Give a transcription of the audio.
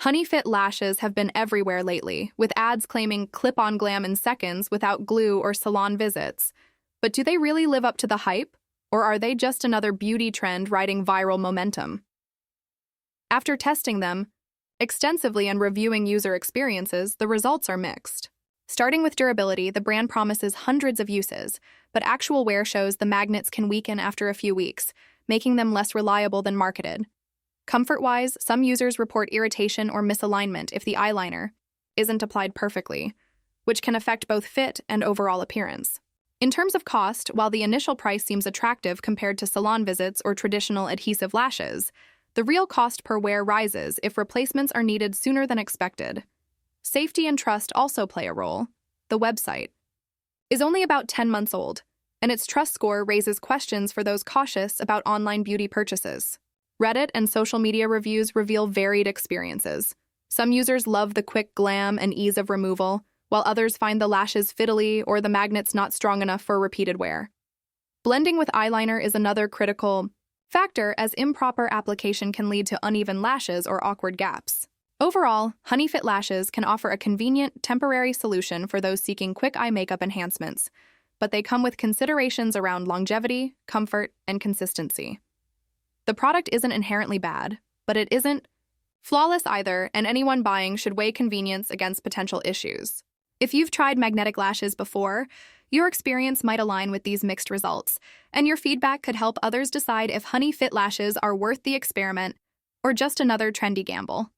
HunnyFit Lashes have been everywhere lately, with ads claiming clip-on glam in seconds without glue or salon visits. But do they really live up to the hype? Or are they just another beauty trend riding viral momentum? After testing them extensively and reviewing user experiences, the results are mixed. Starting with durability, the brand promises hundreds of uses, but actual wear shows the magnets can weaken after a few weeks, making them less reliable than marketed. Comfort-wise, some users report irritation or misalignment if the eyeliner isn't applied perfectly, which can affect both fit and overall appearance. In terms of cost, while the initial price seems attractive compared to salon visits or traditional adhesive lashes, the real cost per wear rises if replacements are needed sooner than expected. Safety and trust also play a role. The website is only about 10 months old, and its trust score raises questions for those cautious about online beauty purchases. Reddit and social media reviews reveal varied experiences. Some users love the quick glam and ease of removal, while others find the lashes fiddly or the magnets not strong enough for repeated wear. Blending with eyeliner is another critical factor, as improper application can lead to uneven lashes or awkward gaps. Overall, HunnyFit Lashes can offer a convenient, temporary solution for those seeking quick eye makeup enhancements, but they come with considerations around longevity, comfort, and consistency. The product isn't inherently bad, but it isn't flawless either, and anyone buying should weigh convenience against potential issues. If you've tried magnetic lashes before, your experience might align with these mixed results, and your feedback could help others decide if HunnyFit Lashes are worth the experiment or just another trendy gamble.